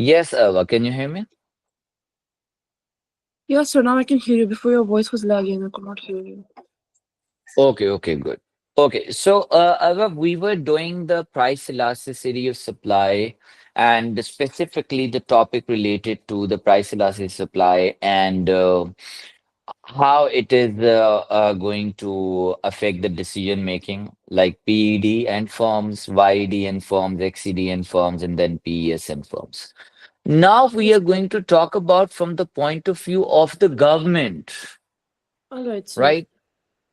Yes, Ava, can you hear me? Yeah, so now I can hear you. Before your voice was lagging, I could not hear you. Okay, okay, good. Okay, so Ava, we were doing the price elasticity of supply and specifically the topic related to the price elasticity of supply and how it is going to affect the decision making, like PED and firms, YED and firms, XED and firms, and then PES and firms. Now we Yes, are sir. going to talk about from the point of view of the government, All right, sir. right?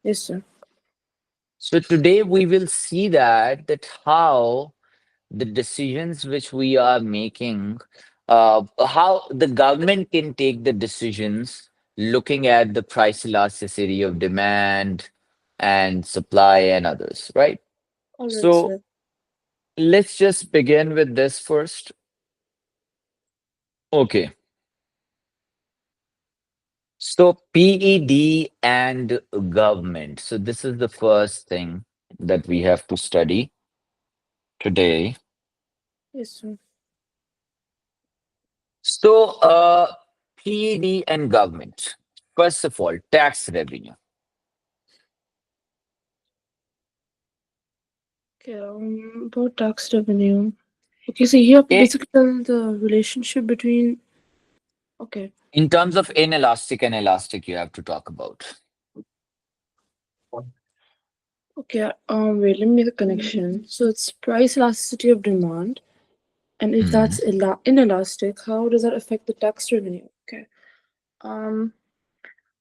Yes, sir. So today we will see that how the decisions which we are making, how the government can take the decisions looking at the price elasticity of demand and supply and others, right? All right, So sir. let's just begin with this first. Okay. So PED and government. So this is the first thing that we have to study today. Yes, sir. So PED and government. First of all, tax revenue. Okay, about tax revenue. Okay, so you have to I- basically tell the relationship between. Okay, In terms of inelastic and elastic, you have to talk about. okay. Wait, let me make a connection. So it's price elasticity of demand, and if Mhm. that's inelastic, how does that affect the tax revenue? Okay. Um.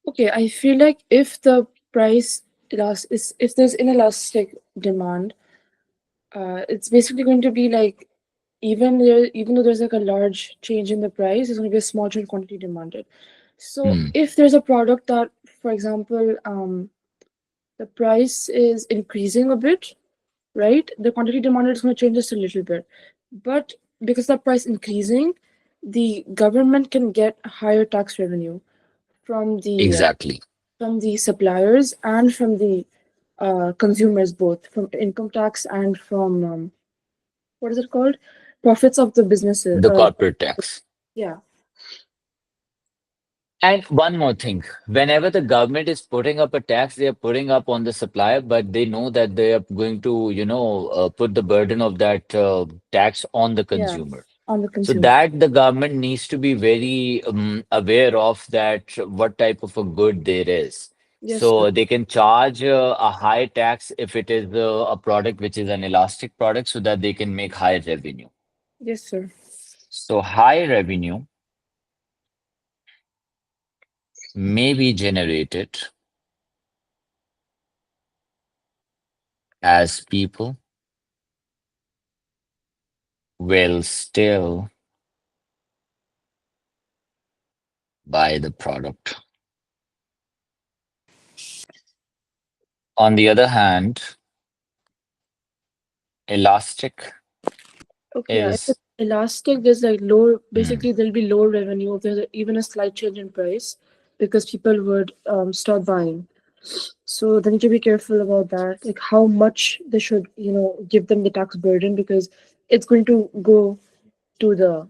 Okay, I feel like if the price if there's inelastic demand, it's basically going to be like even though there's like a large change in the price, there's going to be a small change in quantity demanded. So Mm, if there's a product that, for example, the price is increasing a bit, right? The quantity demanded is going to change just a little bit, but because the price increasing, the government can get higher tax revenue from exactly. the suppliers and from the consumers, both from income tax and from what is it called, profits of the businesses. The corporate tax. Yeah. And one more thing, whenever the government is putting up a tax, they are putting up on the supplier, but they know that they are going to, put the burden of that tax on the Yeah, consumer. on the So consumer. that the government needs to be very aware of that what type of a good there is. Yes, sir. So they can charge a high tax if it is a product which is an elastic product so that they can make high revenue. Yes, sir. So high revenue may be generated as people will still buy the product. On the other hand, elastic Okay, yeah. If is it's elastic, there's like low. mm, Basically, there'll be low revenue if there's even a slight change in price because people would stop buying. So they need to be careful about that, like how much they should, give them the tax burden because it's going to go to the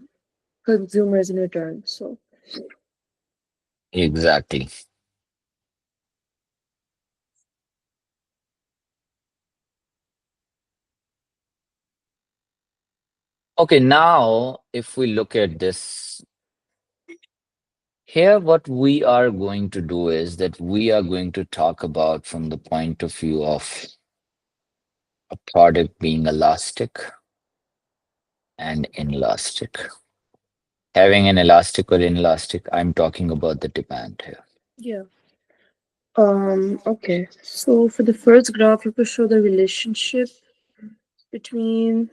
consumers in return. So exactly. Okay, now if we look at this here, what we are going to do is that we are going to talk about from the point of view of a product being elastic and inelastic. Having an elastic or inelastic, I'm talking about the demand here. yeah. Okay. So for the first graph, you could show the relationship between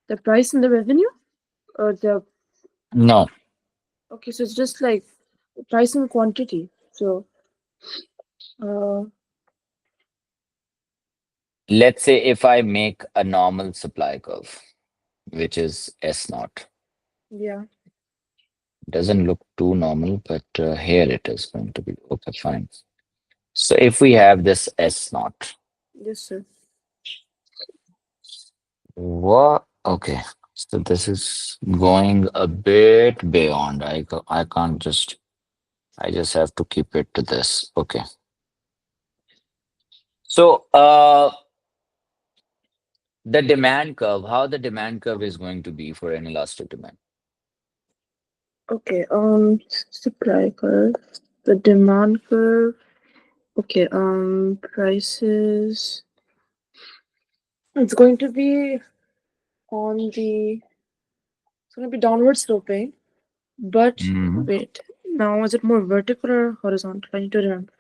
the price and the revenue, or the No, okay. So it's just like price and quantity. So uh, let's say if I make a normal supply curve, which is S naught. yeah. Doesn't look too normal, but here it is going to be. Okay, fine. So if we have this S naught, Yes, sir. what? Okay. So this is going a bit beyond. I can't just, I just have to keep it to this. Okay. So the demand curve, how the demand curve is going to be for an elastic demand. Okay, supply curve, the demand curve. Okay, prices. It's going to be on the. It's going to be downward sloping, but Mhm. wait. Now, is it more vertical or horizontal? I need to remember.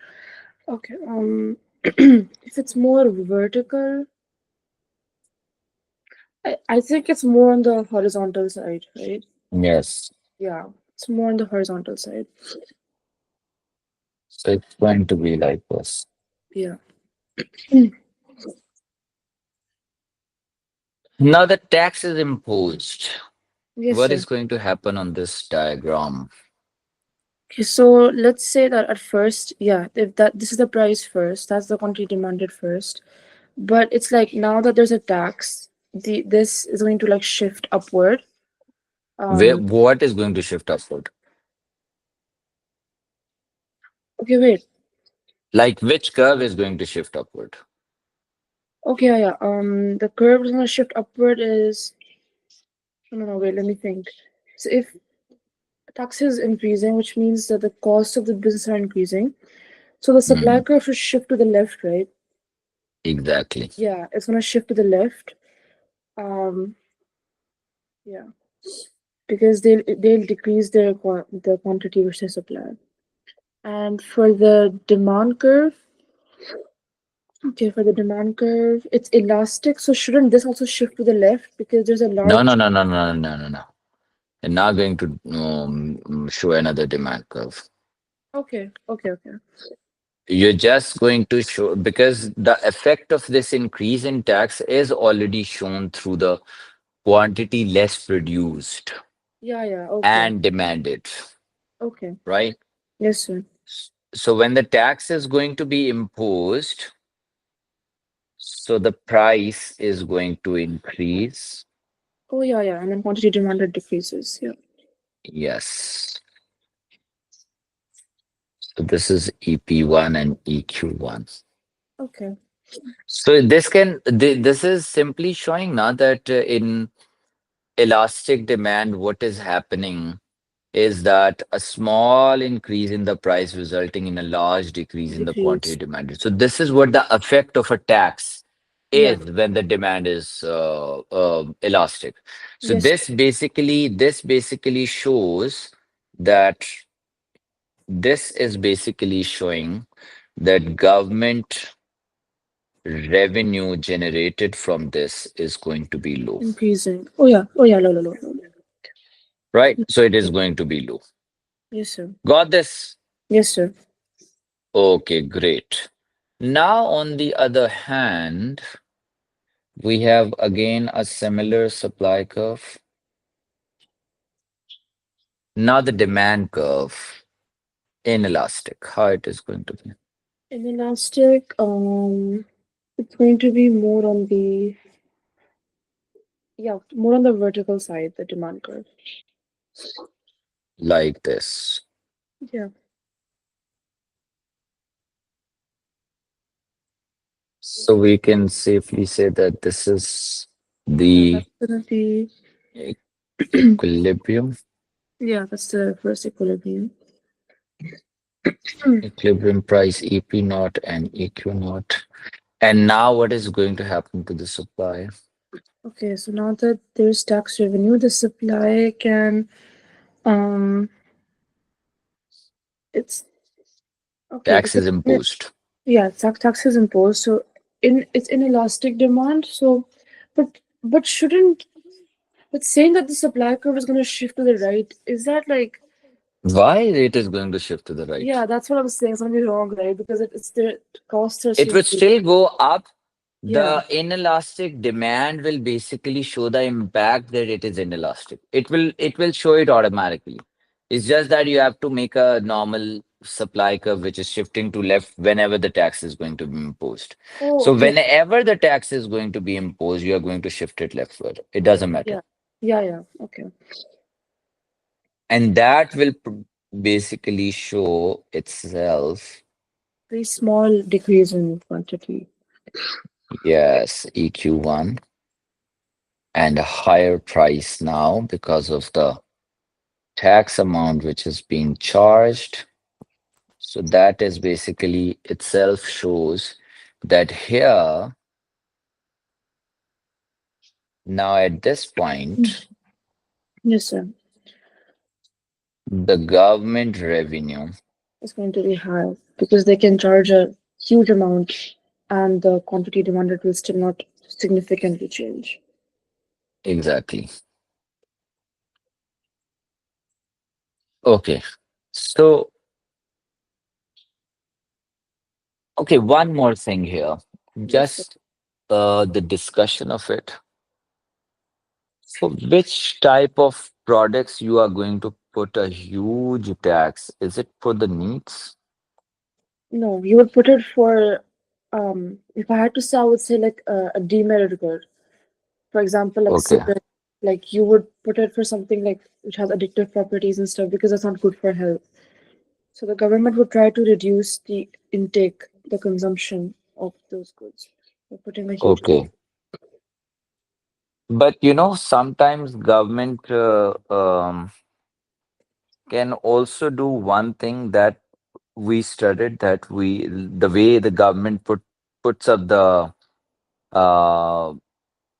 Okay, if it's more vertical, I think it's more on the horizontal side, right? Yes. Yeah, it's more on the horizontal side. So it's going to be like this. Yeah. Now the tax is imposed. Yes, What sir. is going to happen on this diagram? Okay, so let's say that at first, yeah, if that this is the price first, that's the quantity demanded first. But it's like now that there's a tax, this is going to like shift upward. Where, Um, what is going to shift upward? okay, wait. Like which curve is going to shift upward? Okay, yeah, yeah. The curve is gonna shift upward is no, no, no. Wait, let me think. So if tax is increasing, which means that the cost of the business are increasing, so the supply Mm, curve should shift to the left, right? exactly. Yeah, it's gonna shift to the left. Um, yeah, because they'll decrease the quantity which they supply. And for the demand curve, okay, for the demand curve, it's elastic. So shouldn't this also shift to the left because there's a No, no, large. no, no, no, no, no, no. You're not going to show another demand curve. Okay, okay, okay. You're just going to show because the effect of this increase in tax is already shown through the quantity less produced Yeah, yeah. Okay, and demanded, okay. right? Yes, sir. So when the tax is going to be imposed, so the price is going to increase. Oh, yeah, yeah. And then quantity demanded decreases. Yeah. Yes. So this is EP1 and EQ1. Okay. So this is simply showing now that in elastic demand, what is happening is that a small increase in the price resulting in a large decrease in the quantity Decrease. demanded. So this is what the effect of a tax Yeah. is when the demand is elastic. So Yes. this basically shows that this is basically showing that government revenue generated from this is going to be low, Increasing. Oh, yeah. Oh, yeah. Low, low, low, low. right? So it is Yeah. going to be low. Yes, sir. Got this? Yes, sir. Okay, great. Now, on the other hand, we have again a similar supply curve. Now the demand curve inelastic, how it is going to be. In elastic, it's going to be more on the yeah, more on the vertical side, the demand curve. Like this. Yeah. So we can safely say that this is Yeah, the that's gonna be e- equilibrium, yeah, that's the first equilibrium. equilibrium price EP naught and EQ naught. And now what is going to happen to the supply? Okay, so now that there's tax revenue, the supply can um it's okay Tax because is imposed. yeah, tax is imposed. So in it's inelastic demand. So but shouldn't but saying that the supply curve is gonna shift to the right, is that like Why it is going to shift to the right? yeah, that's what I was saying. It's gonna be wrong, right? Because it's the costs are It still would still go up. yeah. The inelastic demand will basically show the impact that it is inelastic. It will show it automatically. It's just that you have to make a normal supply curve which is shifting to left whenever the tax is going to be imposed. Oh, So okay. whenever the tax is going to be imposed, you are going to shift it leftward. It doesn't Yeah. matter. Yeah, yeah. Okay. And that will basically show itself, Very small decrease in quantity. yes, EQ1, and a higher price now because of the tax amount which is being charged. So that is basically itself shows that here, now at this Mm. point, Yes, sir. the government revenue, It's going to be high because they can charge a huge amount and the quantity demanded will still not significantly change. exactly. Okay. So, okay, one more thing here. Yes, sir. Just the discussion of it. So, which type of products you are going to put a huge tax? Is it for the needs? No, you would put it for, if I had to say, I would say like a demerit good. For example, like Okay. cigarette, like you would put it for something like which has addictive properties and stuff because that's not good for health. So the government would try to reduce the intake, the consumption of those goods by putting a huge tax. Okay. But sometimes government can also do one thing that we studied, that the way the government puts up the uh,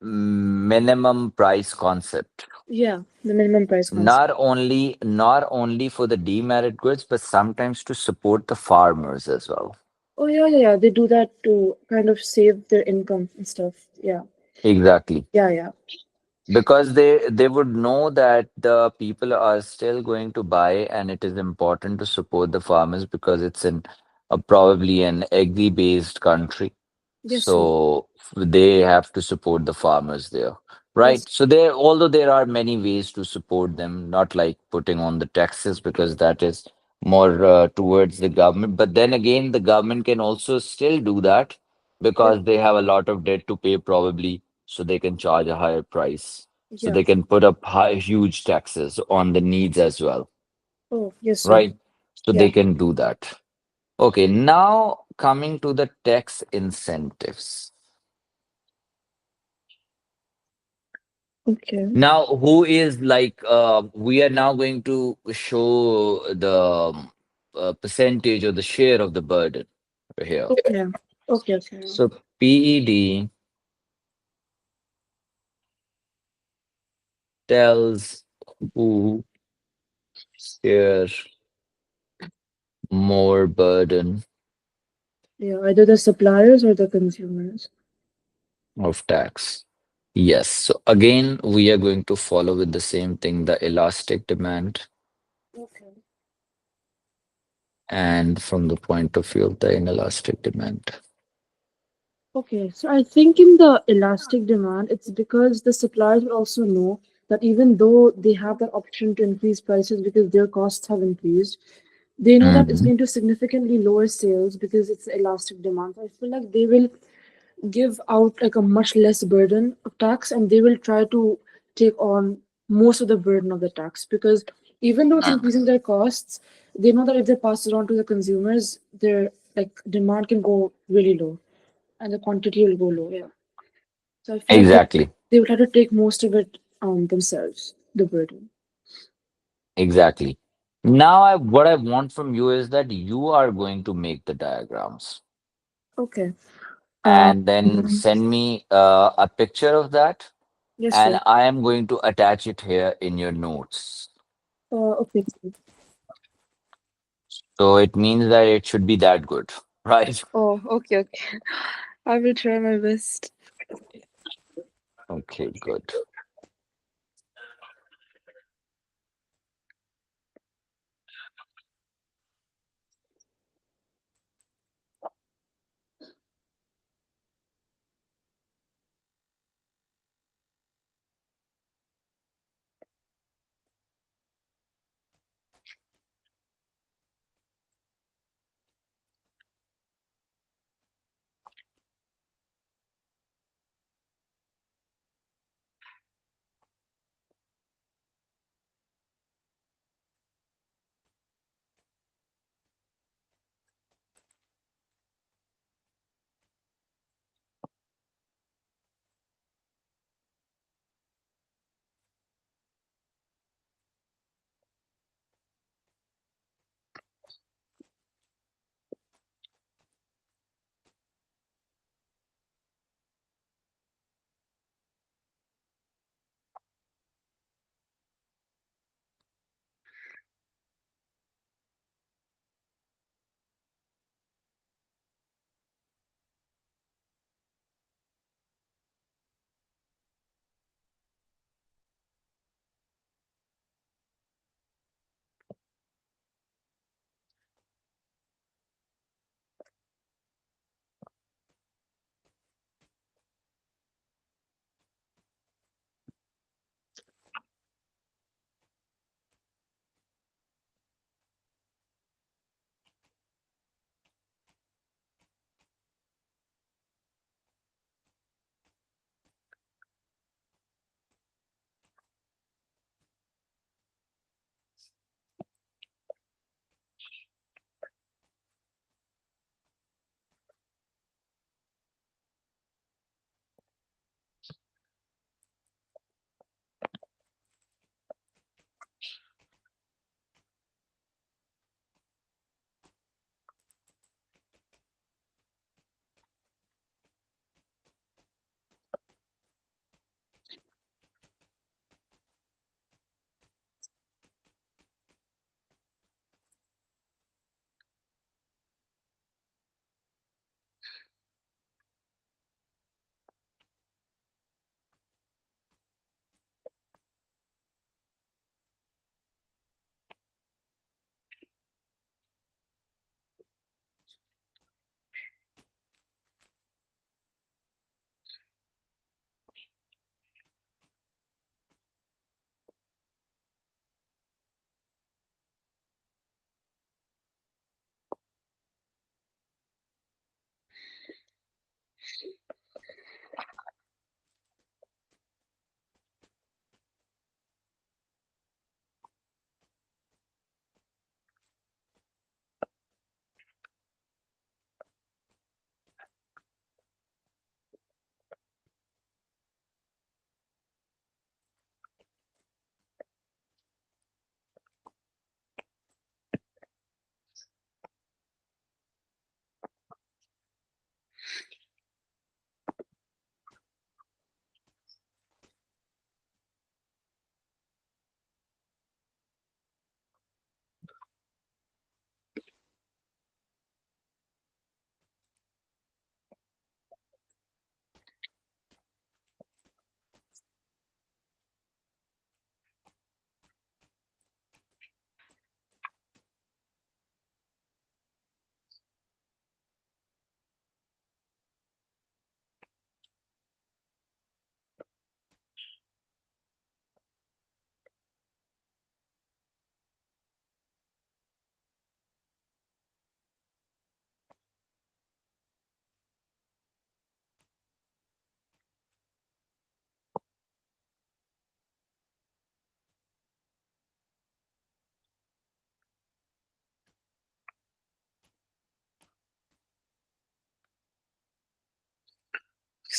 minimum price concept, Yeah, the minimum price concept. not only for the demerit goods, but sometimes to support the farmers as well. Oh yeah, yeah, yeah. They do that to kind of save their income and stuff. Yeah, Exactly. yeah, yeah. Because they would know that the people are still going to buy, and it is important to support the farmers because it's in probably an agri based country. Yes, sir. So they have to support the farmers there, right? Yes, So there, although there are many ways to support them, not like putting on the taxes, because that is more towards the government. But then again, the government can also still do that yeah, because they have a lot of debt to pay, probably, so they can charge a higher price. So yeah. they can put up huge taxes on the needs as well, Oh, yes, sir. right? So they Yeah. can do that. Okay, now coming to the tax incentives. Okay. Now, who is like, we are now going to show the percentage or the share of the burden here. Okay. Okay. Okay. So PED tells who share more burden Yeah, either the suppliers or the consumers. of tax. Yes. So again, we are going to follow with the same thing, the elastic demand, Okay. and from the point of view of the inelastic demand. Okay, so I think in the elastic demand, it's because the suppliers will also know that even though they have that option to increase prices because their costs have increased, they know that it's Hmm. going to significantly lower sales because it's elastic demand. So I feel like they will give out like a much less burden of tax and they will try to take on most of the burden of the tax because even though it's increasing their costs, they know that if they pass it on to the consumers, their like demand can go really low and the quantity will go low. Yeah. So I feel like Exactly. they will try to take most of it themselves, the burden. Exactly. Now, what I want from you is that you are going to make the diagrams Okay. Uh, and then send me a picture of that, yes, and sir. I am going to attach it here in your notes. Okay. So it means that it should be that good, right? Oh, okay, okay. I will try my best. Okay, good.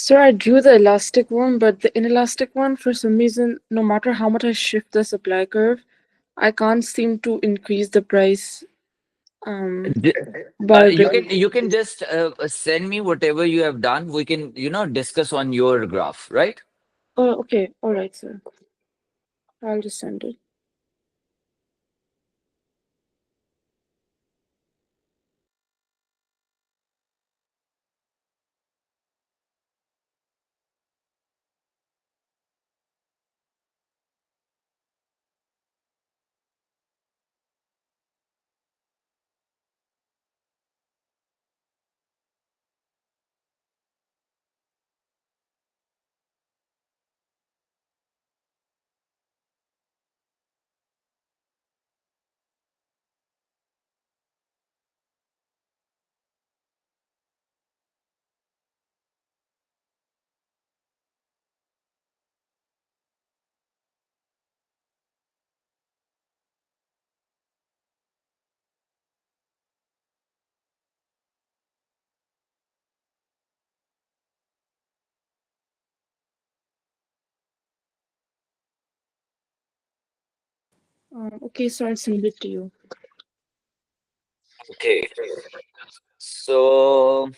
So I drew the elastic one, but the inelastic one, for some reason, no matter how much I shift the supply curve, I can't seem to increase the price um D- by a bit. you can just send me whatever you have done. We can, discuss on your graph, right? Oh, okay. All right, sir. I'll just send it. Okay, so I'll send it to you. Okay. So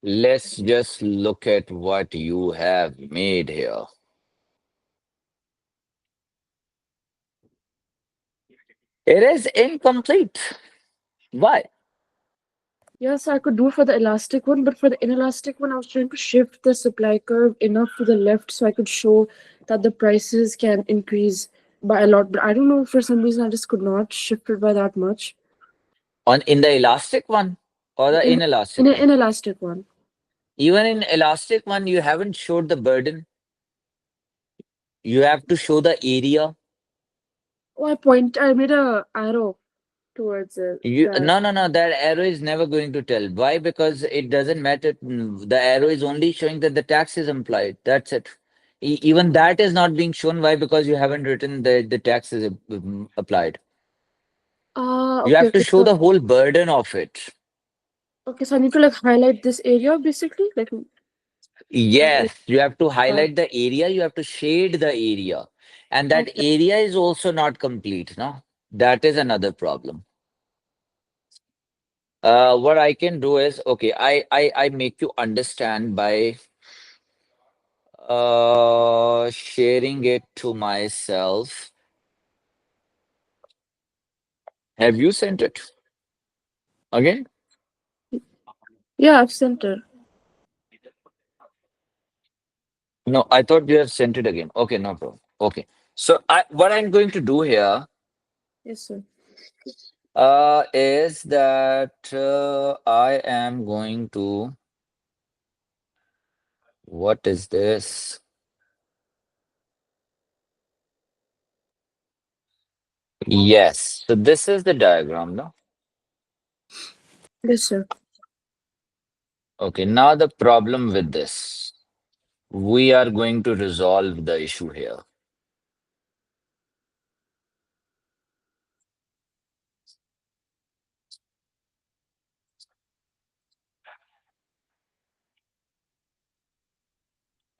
let's just look at what you have made here. It is incomplete. Why? Yes, I could do it for the elastic one, but for the inelastic one, I was trying to shift the supply curve enough to the left so I could show that the prices can increase by a lot. But I don't know, for some reason, I just could not shift it by that much. On in the elastic one or the In inelastic one? an elastic one. Even in elastic one, you haven't showed the burden. You have to show the area. Oh, I made a arrow towards it. That. No. That arrow is never going to tell. Why? Because it doesn't matter. The arrow is only showing that the tax is implied. That's it. Even that is not being shown. Why? Because you haven't written the tax is applied. Ah, You okay, have to okay. show the whole burden of it. So I need to like highlight this area basically, like highlight. Yes, you have to Uh, highlight the area. You have to shade the area, and that okay. area is also not complete. No, that is another problem. What I can do is, okay, I make you understand by sharing it to myself. Have you sent it again? Yeah, I've sent it. No, I thought you have sent it again. Okay, no problem. Okay. So what I'm going to do here Yes, sir. is that I am going to, what is this? Yes. So this is the diagram, no? Yes, sir. Okay, now the problem with this. We are going to resolve the issue here.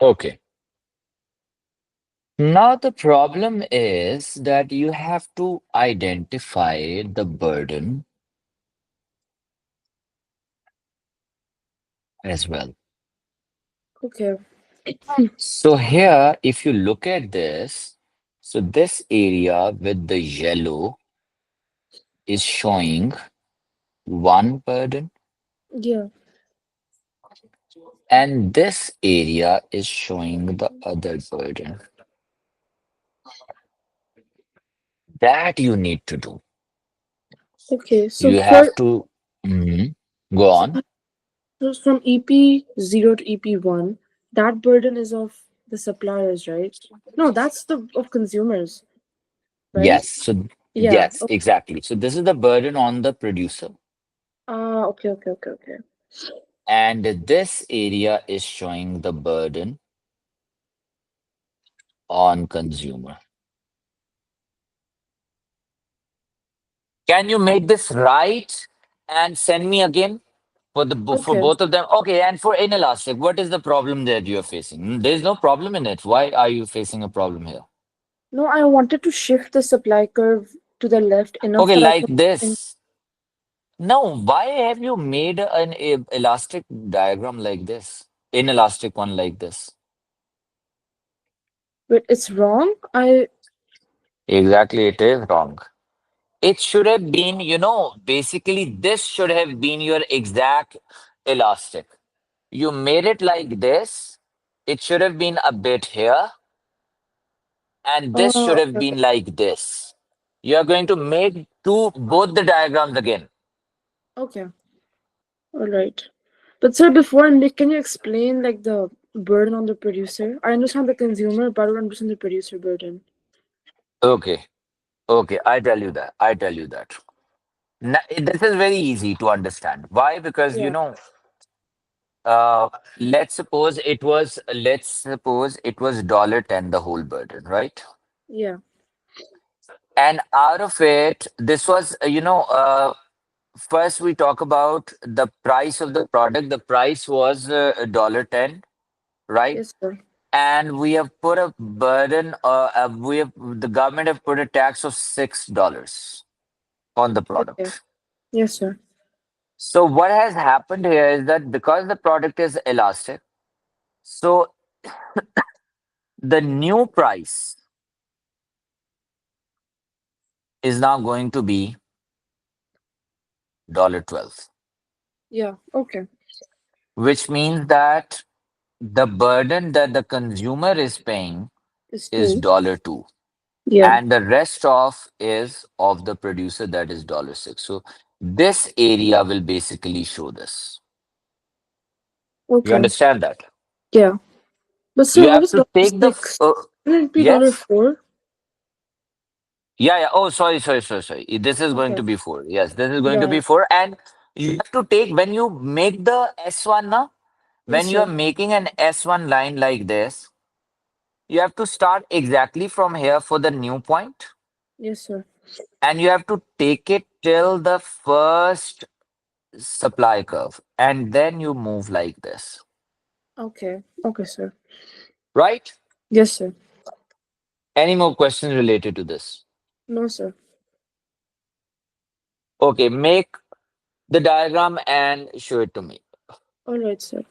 Okay. Now the problem is that you have to identify the burden as well. Okay. So here, if you look at this, so this area with the yellow is showing one burden, Yeah. and this area is showing the other burden. That you need to do. Okay. You have to go So, on. so from EP0 to EP1, that burden is of the suppliers, right? No, that's the of consumers, right? Yes. So Yeah. yes, exactly. So this is the burden on the producer. Okay, okay, okay, okay. And this area is showing the burden on consumer. Can you make this right and send me again? For Okay. both of them. Okay, and for inelastic, what is the problem that you're facing? There's no problem in it. Why are you facing a problem here? No, I wanted to shift the supply curve to the left enough Okay, that I like can. In, this. Now, why have you made an elastic diagram like this? Inelastic one like this? but it's wrong. I. Exactly, it is wrong. It should have been, basically this should have been your exact elastic. You made it like this. It should have been a bit here, and this should Oh, have okay. been like this. You are going to make both the diagrams again. Okay. All right. But sir, before I make, can you explain like the burden on the producer? I understand the consumer, but I don't understand the producer burden. Okay, okay, I tell you that. I tell you that. This is very easy to understand. Why? Because Yeah. uh, let's suppose it was $10 the whole burden, right? Yeah. And out of it, this was first we talk about the price of the product. The price was $10, right? Yes, sir. And we have put a burden. The government have put a tax of $6 on the Okay. product. Yes, sir. So what has happened here is that because the product is elastic, so the new price is now going to be $12, Yeah. Okay. which means that the burden that the consumer is paying It's is two. $2, Yeah. and the rest of the producer, that is $6. So this area will basically show this. You Okay. understand that? Yeah. But sir, You what have was to dollar take six? Wouldn't it be dollar yes? four? Yeah, yeah. Oh, sorry. This is going Okay. to be 4. Yes, this is going to Yeah. be 4. And you have to take when you make the S1 now, Yes, when you are sir. making an S1 line like this, you have to start exactly from here for the new point, Yes, sir. and you have to take it till the first supply curve, and then you move like this, Okay. Okay, sir. right? Yes, sir. Any more questions related to this? No, sir. Okay, make the diagram and show it to me. All right, sir.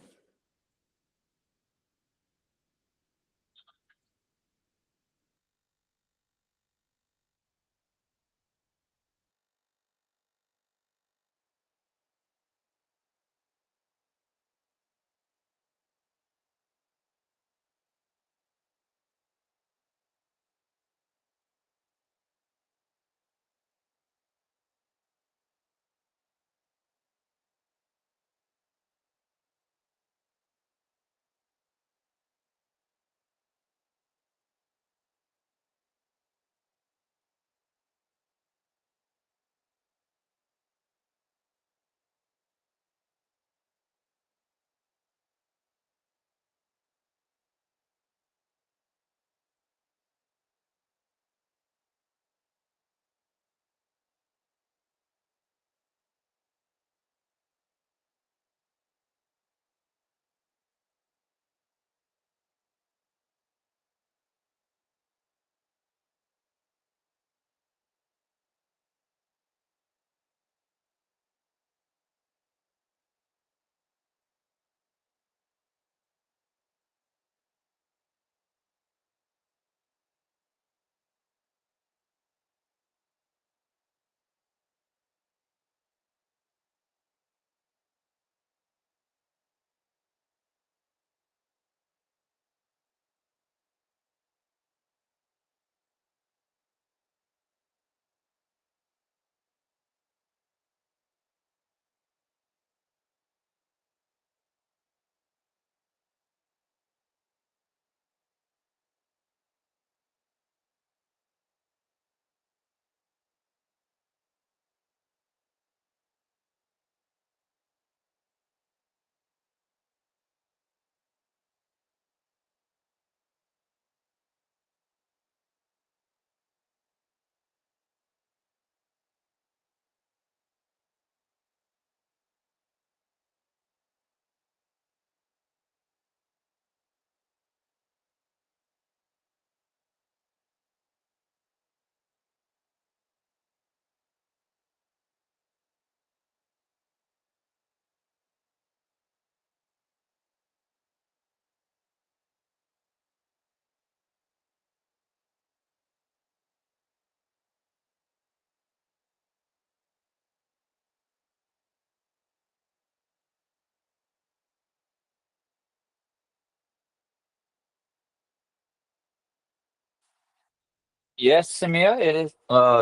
Yes, Samir, it is.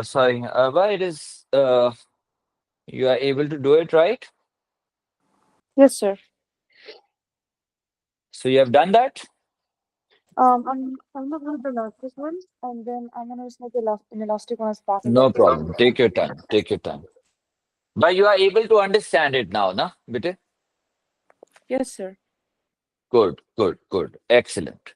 Sorry, Ava, it is. You are able to do it, right? Yes, sir. So you have done that? I'm not going to the elastic one, and then I'm gonna use like an elastic one as backup No as well. problem. Take your time. Take your time. But you are able to understand it now, na? Bitte? Yes, sir. Good, good, good. Excellent.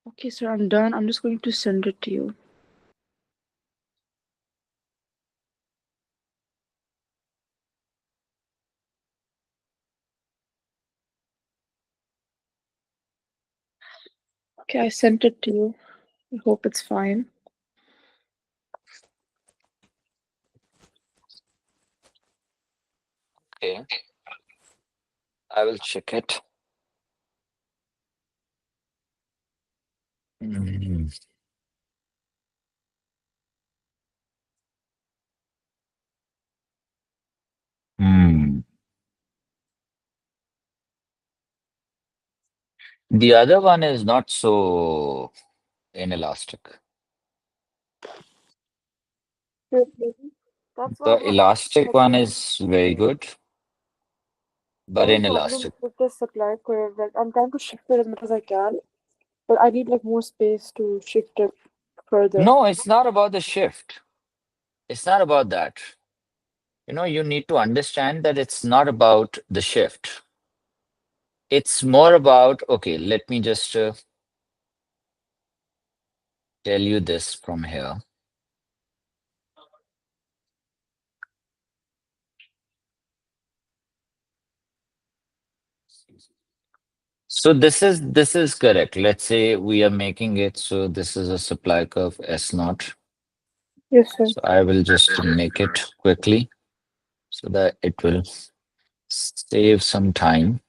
Okay, sir, I'm done. I'm just going to send it to you. Okay, I sent it to you. I hope it's fine. Okay, I will check it. Mm, hmm. The other one is not so inelastic. Yes, maybe. That's The what elastic like, one is very good, the but only problem inelastic. with this supply curve, like I'm trying to shift it as much as I can, but I need like more space to shift it further. No, it's not about the shift. It's not about that. You need to understand that it's not about the shift. It's more about, okay, let me just tell you this from here. So this is correct. Let's say we are making it so this is a supply curve S naught. Yes, sir. So I will just make it quickly so that it will save some time.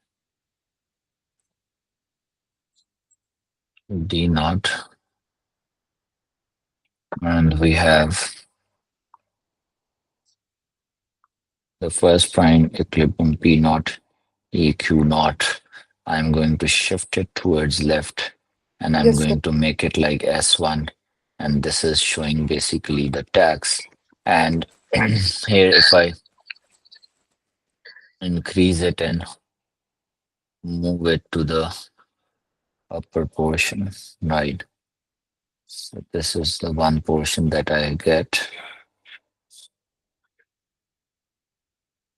D naught, and we have the first prime equilibrium P naught, EQ naught. I'm going to shift it towards left, and I'm Yes, sir. going to make it like S1. And this is showing basically the tax. And here, if I increase it and move it to the upper portion, right? So this is the one portion that I get.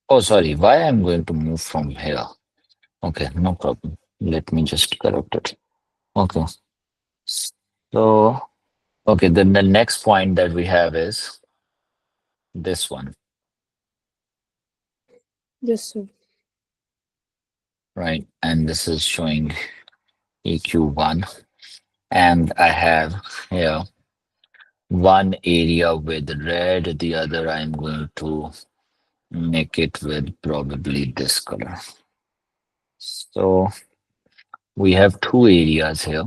Oh, sorry, why I'm going to move from here? Okay, no problem. Let me just correct it. Okay. So, okay, then the next point that we have is this one, Yes, sir. right? And this is showing EQ1. And I have here one area with red, the other I'm going to make it with probably this color. So we have two areas here.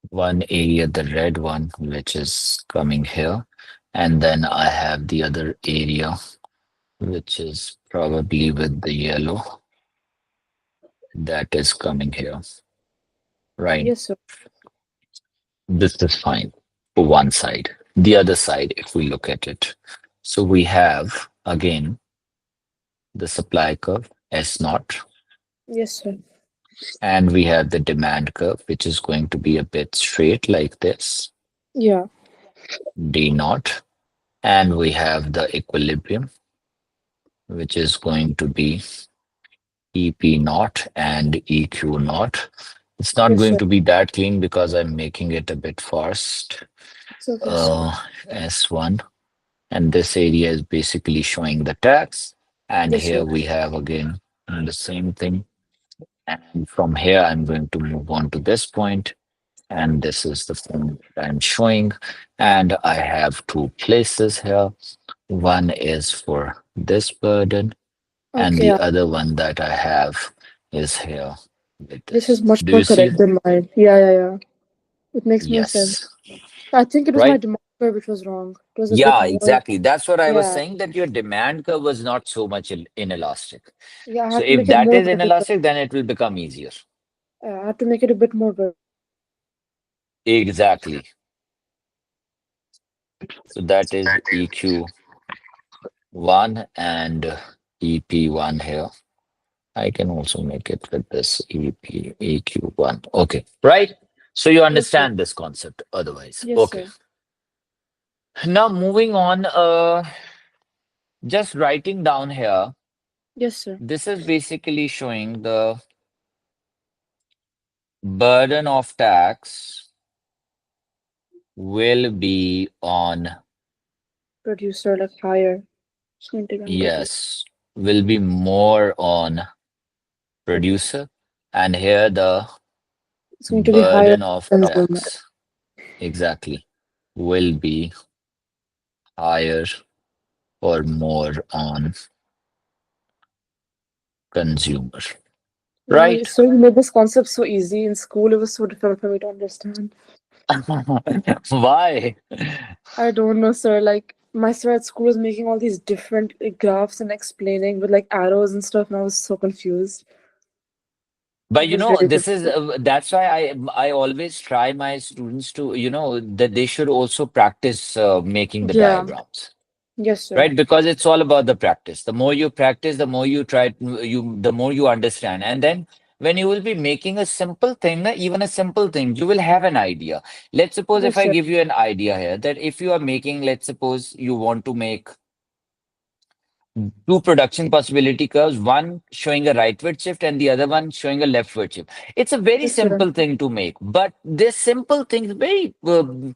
One area, the red one, which is coming here. And then I have the other area, which is probably with the yellow that is coming here, right? Yes, sir. This is fine for one side. The other side, if we look at it. So we have again the supply curve S naught, Yes, sir. and we have the demand curve, which is going to be a bit straight like this, Yeah. D naught, and we have the equilibrium, which is going to be EP naught and EQ naught. It's not Yes, going sir. to be that clean because I'm making it a bit fast. It's okay, sir. Uh, S1, and this area is basically showing the tax. And Yes, here sir. we have again the same thing. And from here, I'm going to move on to this point, and this is the point that I'm showing. And I have two places here. One is for this burden, and Okay, the yeah. other one that I have is here with This is this. much Do more you see? correct than mine. Yeah, yeah, yeah. It makes more sense. Yes. I think it was my Right? demand curve which was wrong. It was a bit Yeah, more. exactly. That's what I was Yeah. saying, that your demand curve was not so much inelastic. Yeah, I So had to if make it that more is vertical. inelastic, then it will become easier. I had to make it a bit more vertical. Exactly. So that is EQ1 and EP1 here. I can also make it with this EQ1. Okay, right? So you Yes, sir. understand this concept otherwise. Yes, Okay. sir. Now moving on, just writing down here, Yes, sir. this is basically showing the burden of tax will be on, Producer like higher. It's going to run better. yes, will be more on Producer. producer. And here the It's going to be higher Burden of than consumer. tax. Exactly. Will be higher or more on consumer. Wow, Right? so you made this concept so easy. In school, it was so difficult for me to understand. Why? I don't know, sir. Like, my sir at school was making all these different graphs and explaining with like arrows and stuff, and I was so confused. But It was really this is difficult. that's why I always try my students to, that they should also practice making the Yeah. diagrams. Yes, sir. Right, because it's all about the practice. The more you practice, the more you try the more you understand. And then when you will be making a simple thing, even a simple thing, you will have an idea. Let's suppose if Yes, I sir. give you an idea here, that if you are making, let's suppose you want to make two production possibility curves, one showing a rightward shift and the other one showing a leftward shift. It's a very Yes, sir. simple thing to make, but this simple things, very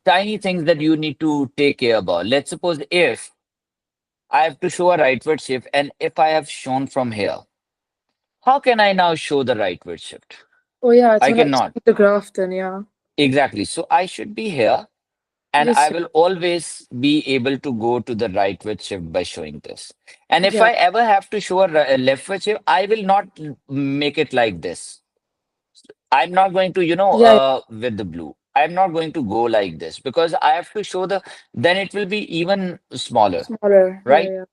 tiny things that you need to take care about. Let's suppose if I have to show a rightward shift, and if I have shown from here, how can I now show the rightward shift? Oh, yeah, it's I gonna cannot. explain the graph then, yeah. Exactly. So I should be here, and Yes, I sir. will always be able to go to the rightward shift by showing this. And if Yeah. I ever have to show a leftward shift, I will not make it like this. I'm not going to, Yeah, with the blue. I'm not going to go like this because I have to show then it will be even smaller, smaller. Yeah, right? yeah.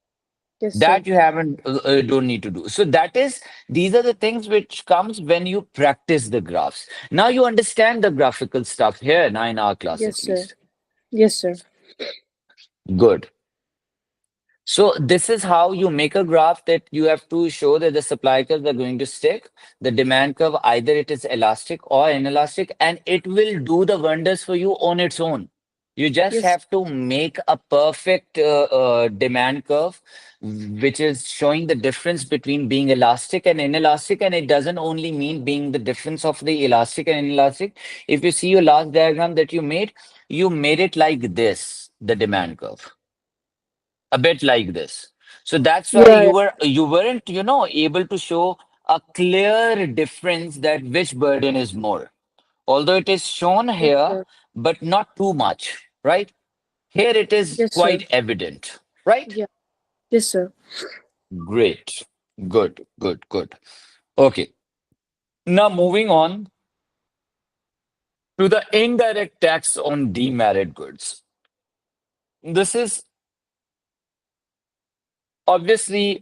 Yes, sir. That you haven't don't need to do. So these are the things which comes when you practice the graphs. Now you understand the graphical stuff here now in our class Yes, at sir. least. Yes, sir. Good. So this is how you make a graph, that you have to show that the supply curves are going to stick. The demand curve, either it is elastic or inelastic, and it will do the wonders for you on its own. You just Yes, have to make a perfect demand curve, which is showing the difference between being elastic and inelastic. And it doesn't only mean being the difference of the elastic and inelastic. If you see your last diagram that you made it like this, the demand curve a bit like this. So that's why yeah, yeah. you weren't, able to show a clear difference that which burden is more. Although it is shown Yes, here, sir. but not too much, right? Here it is Yes, sir. quite evident, right? Yeah. Yes, sir. Great. Good, good, good. Okay. Now moving on to the indirect tax on demerit goods. This is obviously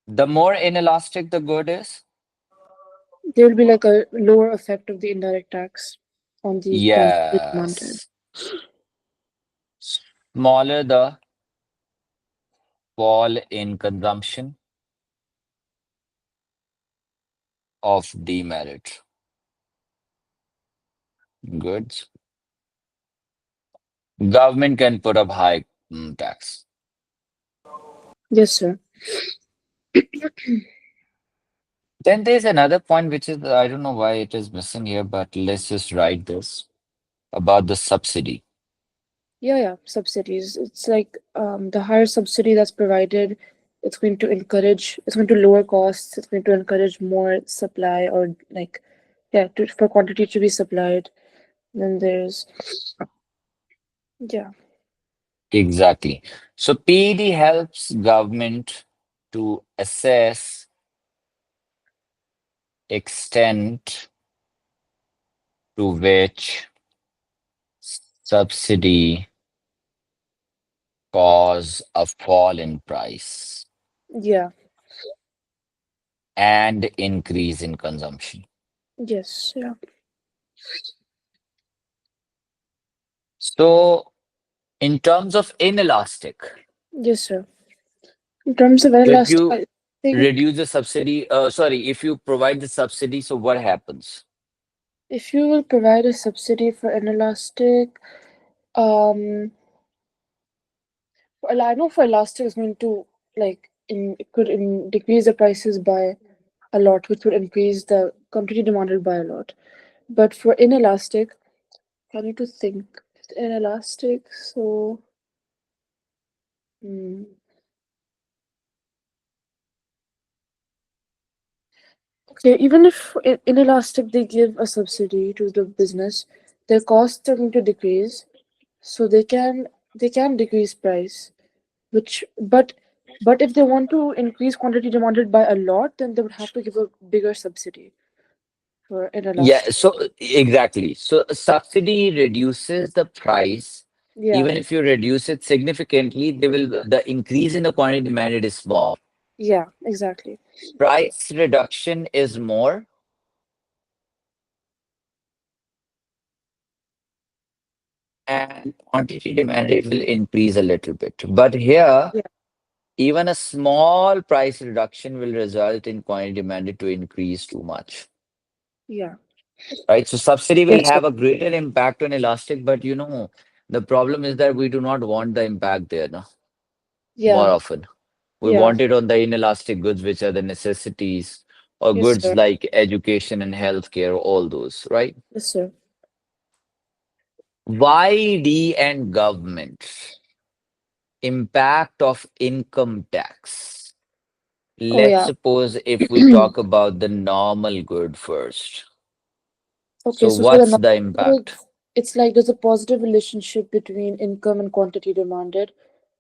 the more inelastic the good is, There will be like a lower effect of the indirect tax on the quantity demanded. yes. Smaller the fall in consumption of demerit goods, government can put up high tax. Yes, sir. Then there's another point which is, I don't know why it is missing here, but let's just write this about the subsidy. Yeah, yeah. Subsidies. It's like the higher subsidy that's provided, it's going to lower costs, it's going to encourage more supply or like, yeah, for quantity to be supplied. Then there's, yeah, Exactly. So PED helps government to assess extent to which subsidy cause a fall in price yeah, and increase in consumption. yes, yeah, So, in terms of inelastic, yes, sir. In terms of if elastic, you I think reduce the subsidy, sorry, if you provide the subsidy, so what happens? if you will provide a subsidy for inelastic, um, well, I know for elastic is going to it could decrease the prices by a lot, which would increase the quantity demanded by a lot. But for inelastic, I need to think. Inelastic, so hmm, Okay, even if in Elastic they give a subsidy to the business, their costs are going to decrease, so they can decrease price. Which but if they want to increase quantity demanded by a lot, then they would have to give a bigger subsidy for in Yeah, Elastic. so exactly. So a subsidy reduces the price. Yeah, Even if you reduce it significantly, the increase in the quantity demanded is small. yeah, exactly. Price reduction is more, and quantity demanded will increase a little bit. But here, Yeah, even a small price reduction will result in quantity demanded to increase too much. yeah. Right? So subsidy will Yes, sir. have a greater impact on elastic, but the problem is that we do not want the impact there, no, more Yeah, often. We yeah. want it on the inelastic goods, which are the necessities or Yes, goods sir. like education and healthcare, all those, right? Yes, sir. YD and government impact of income tax. Oh Let's yeah. suppose if we talk about the normal good first. Okay, So so for the what's the normal good, impact? it's like there's a positive relationship between income and quantity demanded.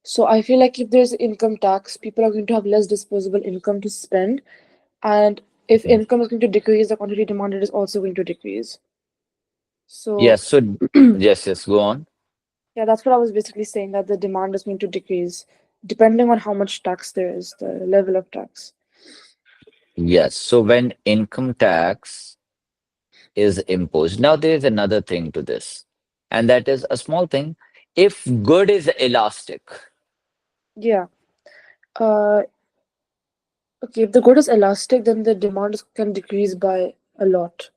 So I feel like if there's income tax, people are going to have less disposable income to spend, and if Mhm. income is going to decrease, the quantity demanded is also going to decrease. So Yes, so yes, yes, go on. yeah, that's what I was basically saying, that the demand is going to decrease depending on how much tax there is, the level of tax. Yes, so when income tax is imposed. Now, there is another thing to this, and that is a small thing. If good is elastic, Yeah. Uh, okay, if the good is elastic, then the demand can decrease by a lot.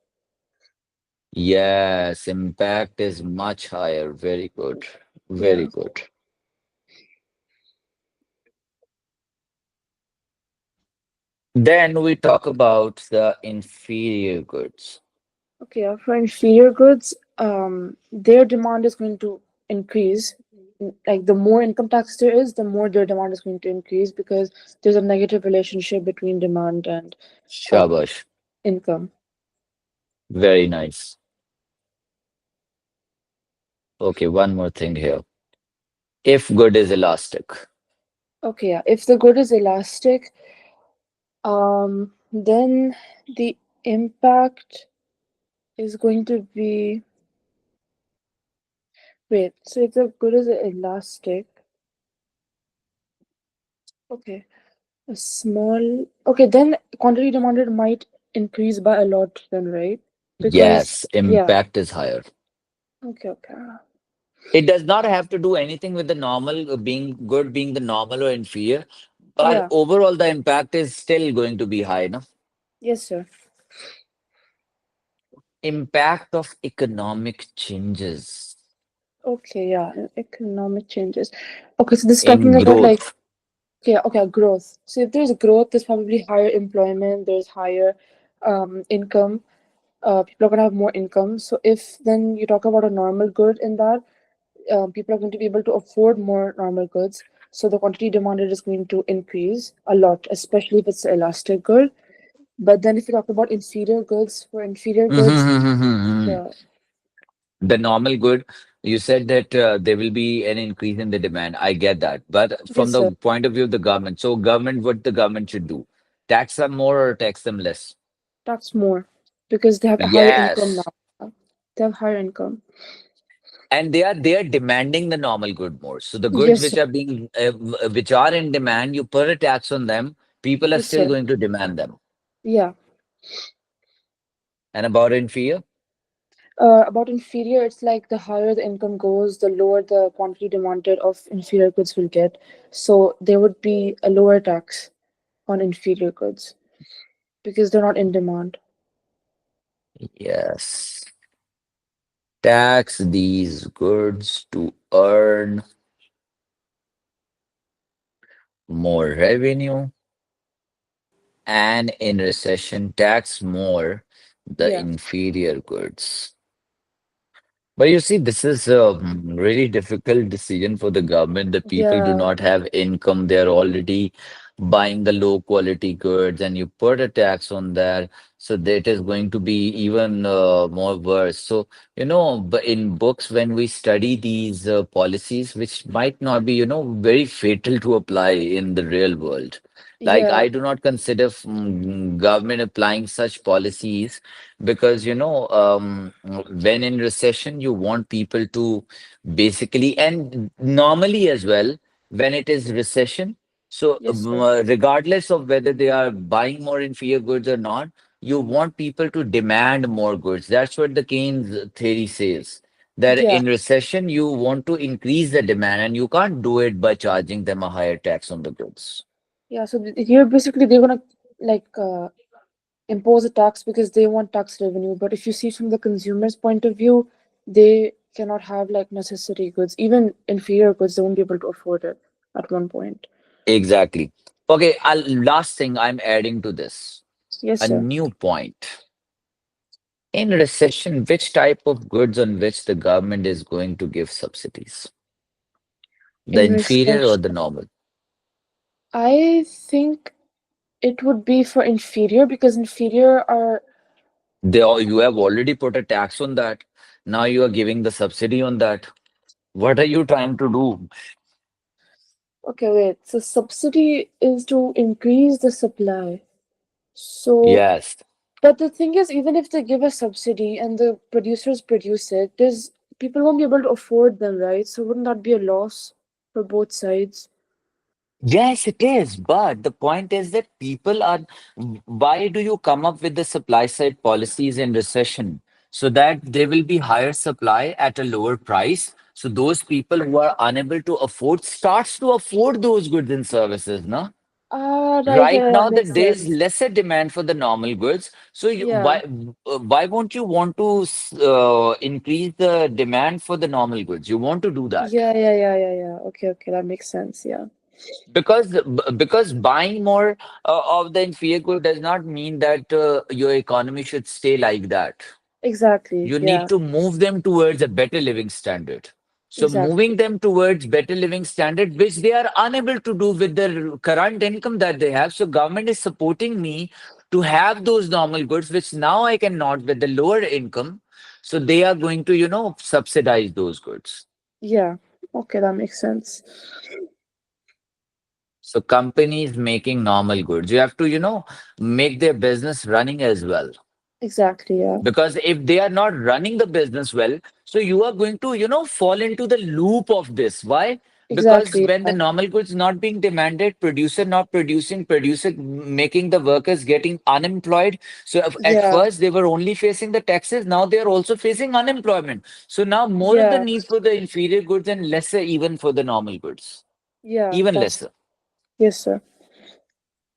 yes, impact is much higher. Very good. Very Yeah. good. Then we talk about the inferior goods. Okay, for inferior goods, their demand is going to increase. Like the more income tax there is, the more their demand is going to increase because there's a negative relationship between demand and um, Shabash. income. Very nice. Okay, one more thing here. If good is elastic. Okay, yeah. If the good is elastic, then the impact is going to be, wait. So if the good is elastic, okay, a small, okay, then quantity demanded might increase by a lot, then, right? Because Yes, yeah, impact is higher. okay, okay. It does not have to do anything with the normal being good, being the normal or inferior, but Yeah, overall the impact is still going to be high, no? yes, sir. Impact of economic changes Okay, yeah, economic changes. Okay, so this is talking in about like, growth. okay, okay, growth. So if there's growth, there's probably higher employment, there's higher income. People are gonna have more income. So if then you talk about a normal good in that, people are going to be able to afford more normal goods. So the quantity demanded is going to increase a lot, especially if it's an elastic good. But then if you talk about inferior goods, for inferior goods, Mhm. the The normal good, you said that there will be an increase in the demand. I get that. But from yes, the sir, point of view of the government, so government, what the government should do? Tax them more or tax them less? that's more because they have a higher income Yes. now. They have higher income. And they are demanding the normal good more. So the goods Yes, sir. which are being which are in demand, you put a tax on them, people are Yes, still sir. going to demand them. Yeah. And about in fear? About inferior, it's like the higher the income goes, the lower the quantity demanded of inferior goods will get. So there would be a lower tax on inferior goods because they're not in demand. Yes. Tax these goods to earn more revenue, and in recession, tax more the Yeah. inferior goods. But you see, this is a really difficult decision for the government. The people do Yeah. not have income. They're already buying the low quality goods and you put a tax on that, so that is going to be even more worse. So, in books, when we study these policies, which might not be, very fatal to apply in the real world. Like, Yeah. I do not consider government applying such policies because, when in recession, you want people to basically, and normally as well, when it is recession, so Yes, sir. regardless of whether they are buying more inferior goods or not, you want people to demand more goods. That's what the Keynes theory says. That Yeah. in recession, you want to increase the demand, and you can't do it by charging them a higher tax on the goods. Yeah. So here basically they're gonna like impose a tax because they want tax revenue. But if you see from the consumer's point of view, they cannot have like necessary goods, even inferior goods. They won't be able to afford it at one point. Exactly. Okay, last thing I'm adding to this, Yes, a sir. new point. In recession, which type of goods on which the government is going to give subsidies? The In inferior or recession, the normal? I think it would be for inferior because inferior are You have already put a tax on that. Now you are giving the subsidy on that. What are you trying to do? okay. Wait, so subsidy is to increase the supply. So, Yes. but the thing is, even if they give a subsidy and the producers produce it, there's people won't be able to afford them, right? So wouldn't that be a loss for both sides? Yes, it is. But the point is that people are, why do you come up with the supply side policies in recession? So that there will be higher supply at a lower price. So those people who are unable to afford starts to afford those goods and services, no? Ah, right, Right yeah, yeah, now that makes there's sense. lesser demand for the normal goods. So Yeah, why won't you want to increase the demand for the normal goods? You want to do that. yeah, yeah, yeah, yeah, yeah. Okay, okay, that makes sense. Yeah, Because buying more of the inferior good does not mean that your economy should stay like that. exactly. You need Yeah, to move them towards a better living standard. So moving exactly. them towards better living standard, which they are unable to do with the current income that they have. So government is supporting me to have those normal goods, which now I cannot with the lower income. So they are going to, subsidize those goods. Yeah, okay, that makes sense. So companies making normal goods, you have to, make their business running as well. Exactly. Yeah, Because if they are not running the business well, so you are going to, fall into the loop of this. Why? Because exactly. when the Yeah, normal goods not being demanded, producer not producing, producer making the workers getting unemployed. So at yeah, first they were only facing the taxes, now they are also facing unemployment. So now more of the yeah, need for the inferior goods and lesser even for the normal goods, yeah. even That's lesser. yes, sir.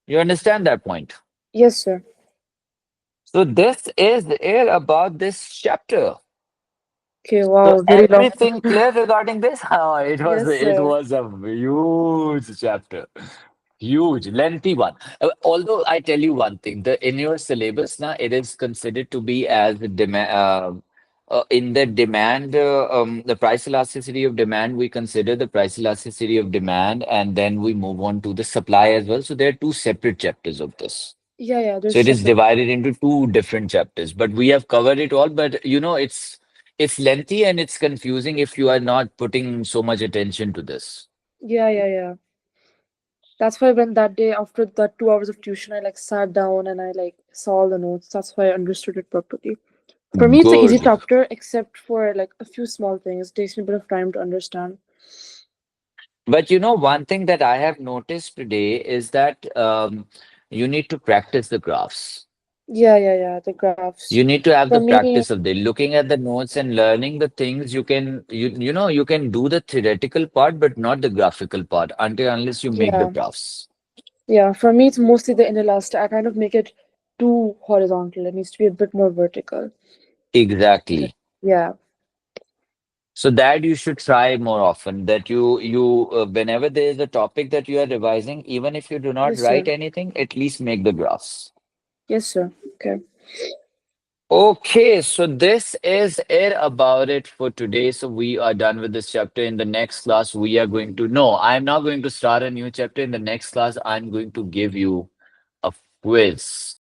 You understand that point? Yes, sir. So this is it about this chapter. Okay. So Wow. Very long. everything clear regarding this? Oh, Yes, it sir. was a huge chapter, huge, lengthy one. Although I tell you one thing, the in your syllabus now it is considered to be as the demand. In the demand, the price elasticity of demand, we consider the price elasticity of demand, and then we move on to the supply as well. So there are two separate chapters of this. Yeah, yeah. So There's it is separate. divided into two different chapters, but we have covered it all. But it's lengthy and it's confusing if you are not putting so much attention to this. Yeah, yeah, yeah. That's why when that day after that 2 hours of tuition, I like sat down and I like saw all the notes. That's why I understood it properly. For me, it's an easy Good. chapter, except for like a few small things. It takes me a bit of time to understand. But one thing that I have noticed today is that you need to practice the graphs. Yeah, yeah, yeah. The graphs. You need to have For the me, practice of the looking at the notes and learning the things. You can do the theoretical part, but not the graphical part until unless you make the yeah, graphs. yeah. For me, it's mostly the inelastic. I kind of make it too horizontal. It needs to be a bit more vertical. Exactly. Yeah. So that you should try more often. That whenever there is a topic that you are revising, even if you do not Yes, sir. write anything, at least make the graphs. Yes, sir. Okay. Okay, so this is it about it for today. So we are done with this chapter. In the next class, we are going to no, I'm not going to start a new chapter. In the next class, I'm going to give you a quiz.